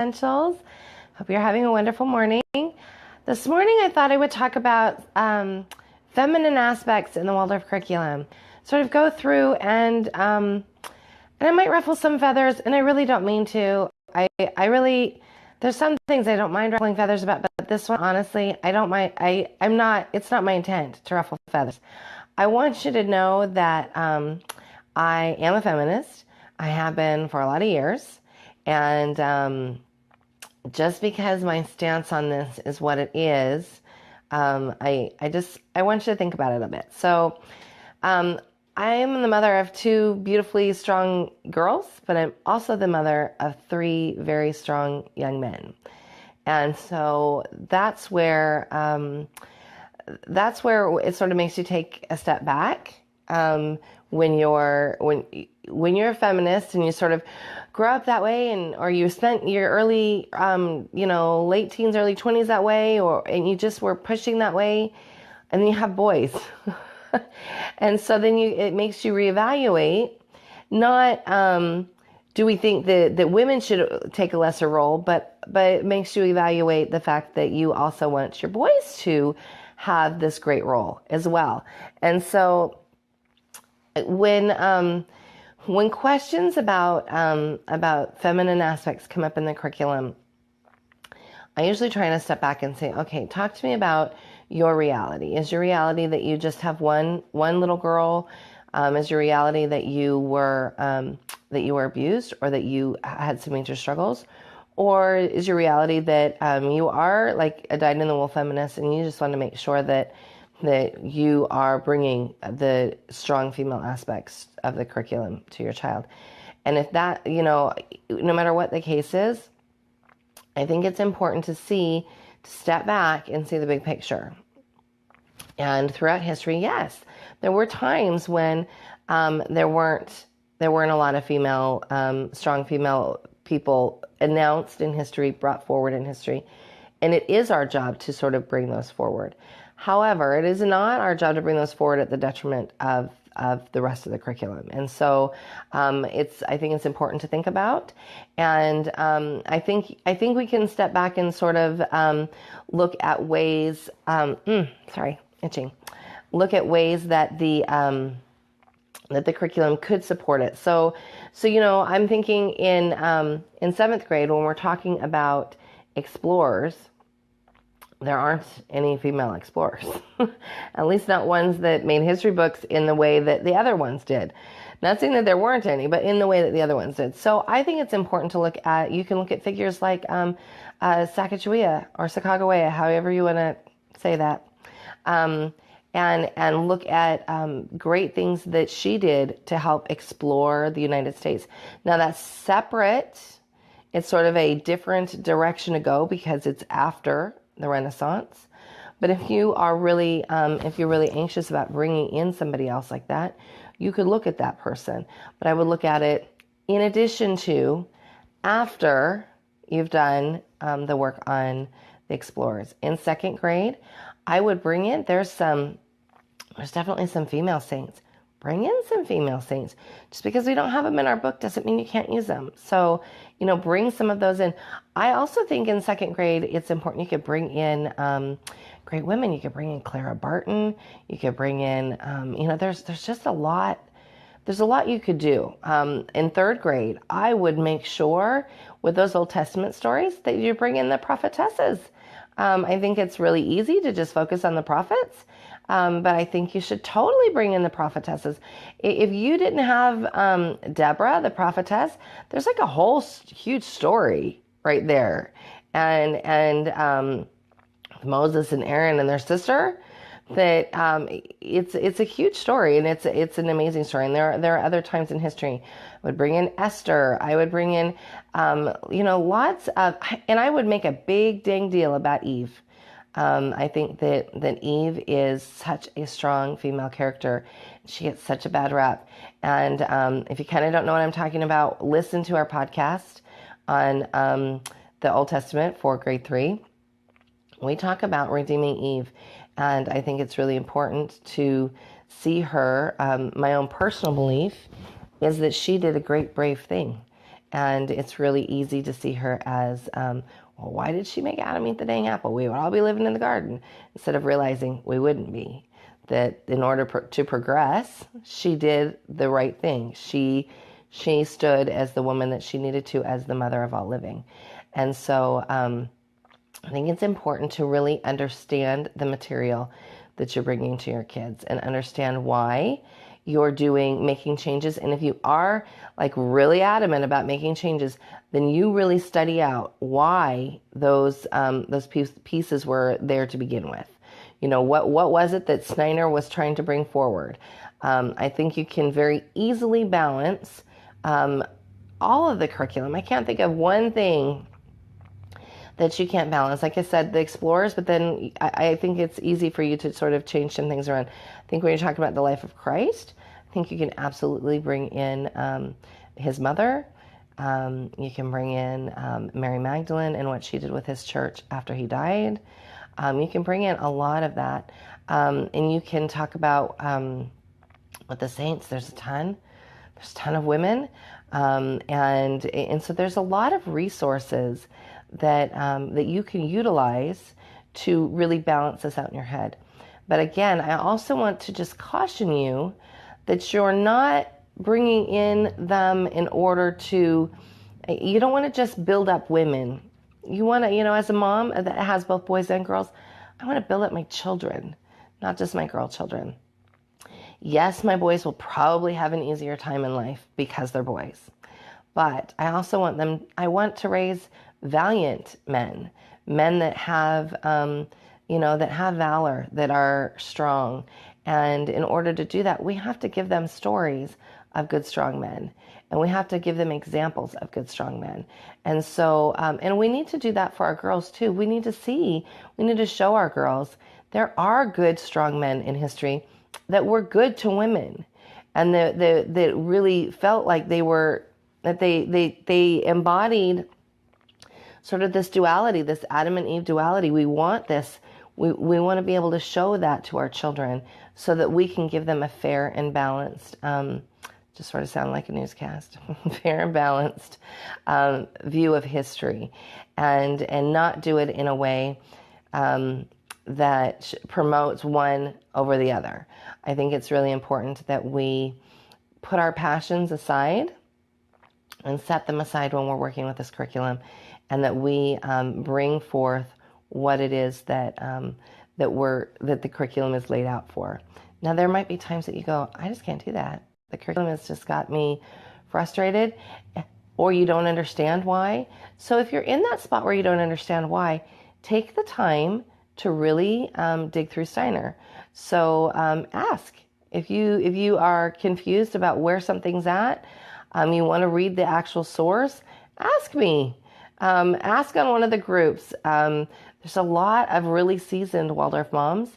Essentials. Hope you're having a wonderful morning. This morning I thought I would talk about feminine aspects in the Waldorf curriculum. Sort of go through and I might ruffle some feathers, and I really don't mean to. I really, there's some things I don't mind ruffling feathers about, but this one, honestly, I don't mind. I'm not, it's not my intent to ruffle feathers. I want you to know that I am a feminist. I have been for a lot of years. And just because my stance on this is what it is, I want you to think about it a bit. So I am the mother of two beautifully strong girls, but I'm also the mother of three very strong young men. And so that's where it sort of makes you take a step back when you're a feminist and you sort of grow up that way, or you spent your early late teens, early 20s that way, and you just were pushing that way, and then you have boys. And so then it makes you reevaluate, not do we think that women should take a lesser role, but it makes you evaluate the fact that you also want your boys to have this great role as well. And so when questions about feminine aspects come up in the curriculum, I usually try to step back and say, okay, talk to me about your reality. Is your reality that you just have one little girl? Is your reality that you were abused, or that you had some major struggles? Or is your reality that you are like a dyed-in-the-wool feminist, and you just want to make sure that you are bringing the strong female aspects of the curriculum to your child? And if that, no matter what the case is, I think it's important to step back and see the big picture. And throughout history, yes, there were times when there weren't a lot of strong female people announced in history, brought forward in history. And it is our job to sort of bring those forward. However, it is not our job to bring those forward at the detriment of the rest of the curriculum. And so I think it's important to think about. And I think we can step back and sort of look at ways, look at ways that the curriculum could support it. So I'm thinking in 7th grade, when we're talking about explorers, there aren't any female explorers, at least not ones that made history books in the way that the other ones did. Not saying that there weren't any, but in the way that the other ones did. So I think it's important to you can look at figures like Sacagawea or Sacagawea, however you want to say that, and look at great things that she did to help explore the United States. Now that's separate. It's sort of a different direction to go because it's after the Renaissance. But if you're really anxious about bringing in somebody else like that, you could look at that person. But I would look at it in addition to, after you've done the work on the explorers. In 2nd grade, I would bring in, there's definitely some female saints. Bring in some female saints. Just because we don't have them in our book doesn't mean you can't use them. So, bring some of those in. I also think in 2nd grade, it's important you could bring in great women. You could bring in Clara Barton. You could bring in, there's just a lot. There's a lot you could do. In 3rd grade, I would make sure with those Old Testament stories that you bring in the prophetesses. I think it's really easy to just focus on the prophets. But I think you should totally bring in the prophetesses. If you didn't have Deborah, the prophetess, there's like a whole huge story right there. And Moses and Aaron and their sister, that it's a huge story, and it's an amazing story. And there are other times in history. I would bring in Esther. I would bring in lots of, and I would make a big dang deal about Eve. I think that Eve is such a strong female character. She gets such a bad rap. And if you kind of don't know what I'm talking about, listen to our podcast on the Old Testament for grade 3. We talk about redeeming Eve. And I think it's really important to see her. My own personal belief is that she did a great, brave thing. And it's really easy to see her as, well, why did she make Adam eat the dang apple? We would all be living in the garden, instead of realizing we wouldn't be. That in order to progress, she did the right thing. She stood as the woman that she needed to, as the mother of all living. And so I think it's important to really understand the material that you're bringing to your kids and understand why you're making changes. And if you are like really adamant about making changes, then you really study out why those pieces were there to begin with. You know, what was it that Snyder was trying to bring forward? I think you can very easily balance all of the curriculum. I can't think of one thing that you can't balance. Like I said, the explorers, but then I think it's easy for you to sort of change some things around. I think when you're talking about the life of Christ, I think you can absolutely bring in his mother. You can bring in Mary Magdalene and what she did with his church after he died. You can bring in a lot of that. And you can talk about with the saints. There's a ton of women. And so there's a lot of resources that you can utilize to really balance this out in your head. But again, I also want to just caution you that you're not bringing in them in order to, you don't want to just build up women. You want to, as a mom that has both boys and girls, I want to build up my children, not just my girl children. Yes, my boys will probably have an easier time in life because they're boys. But I also want to raise valiant men that have, that have valor, that are strong. And in order to do that, we have to give them stories of good, strong men. And we have to give them examples of good, strong men. And so, and we need to do that for our girls too. We need to show our girls there are good, strong men in history that were good to women. And that really felt like they embodied sort of this duality, this Adam and Eve duality. We want this. We want to be able to show that to our children so that we can give them a fair and balanced, just sort of sound like a newscast, fair and balanced view of history, and not do it in a way that promotes one over the other. I think it's really important that we put our passions aside and set them aside when we're working with this curriculum, and that we bring forth what it is that the curriculum is laid out for. Now, there might be times that you go, I just can't do that. The curriculum has just got me frustrated, or you don't understand why. So if you're in that spot where you don't understand why, take the time to really dig through Steiner. So ask. If you are confused about where something's at, you want to read the actual source, ask me. Ask on one of the groups. There's a lot of really seasoned Waldorf moms.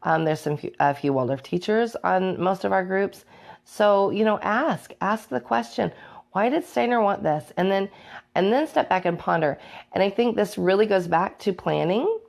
There's a few Waldorf teachers on most of our groups. So, ask the question, why did Steiner want this? And then step back and ponder. And I think this really goes back to planning.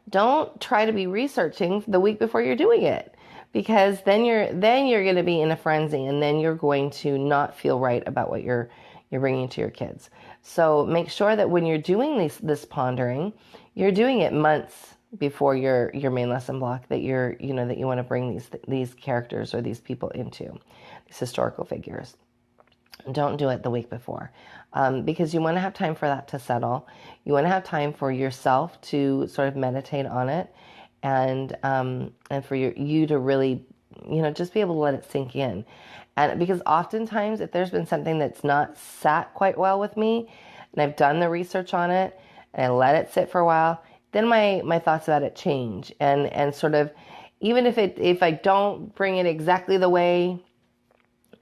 Don't try to be researching the week before you're doing it, because then you're going to be in a frenzy, and then you're going to not feel right about what you're bringing to your kids. So make sure that when you're doing this pondering, you're doing it months before your main lesson block, that that you want to bring these characters or these people into, these historical figures. Don't do it the week before, because you want to have time for that to settle. You want to have time for yourself to sort of meditate on it, and for you to really, just be able to let it sink in. And because oftentimes, if there's been something that's not sat quite well with me, and I've done the research on it, and I let it sit for a while, then my thoughts about it change. And sort of, even if I don't bring it exactly the way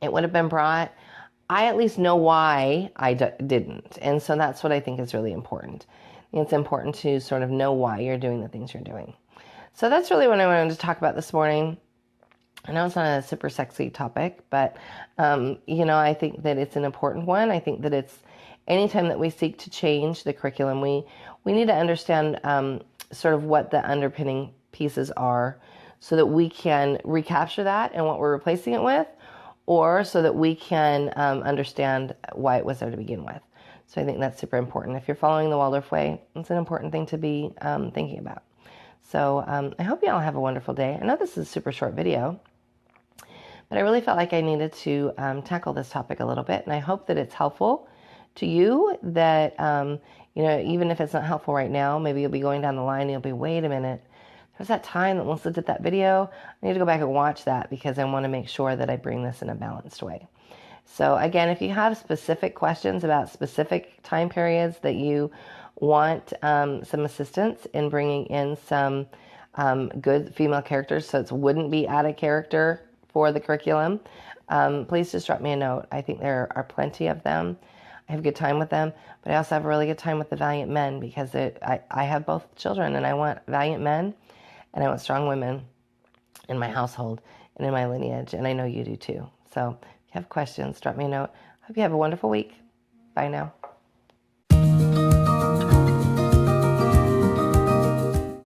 it would have been brought, I at least know why I didn't. And so that's what I think is really important. It's important to sort of know why you're doing the things you're doing. So that's really what I wanted to talk about this morning. I know it's not a super sexy topic, but, I think that it's an important one. I think that it's anytime that we seek to change the curriculum, we need to understand sort of what the underpinning pieces are, so that we can recapture that and what we're replacing it with, or so that we can understand why it was there to begin with. So I think that's super important. If you're following the Waldorf way, it's an important thing to be thinking about. So I hope you all have a wonderful day. I know this is a super short video, but I really felt like I needed to tackle this topic a little bit, and I hope that it's helpful to you, that, even if it's not helpful right now, maybe you'll be going down the line and you'll be, wait a minute, there's that time that Melissa did that video. I need to go back and watch that because I want to make sure that I bring this in a balanced way. So again, if you have specific questions about specific time periods that you want some assistance in bringing in some good female characters, so it wouldn't be out of character for the curriculum, please just drop me a note. I think there are plenty of them. I have a good time with them, but I also have a really good time with the valiant men because I have both children, and I want valiant men and I want strong women in my household and in my lineage, and I know you do too. So if you have questions, drop me a note. Hope you have a wonderful week. Bye now.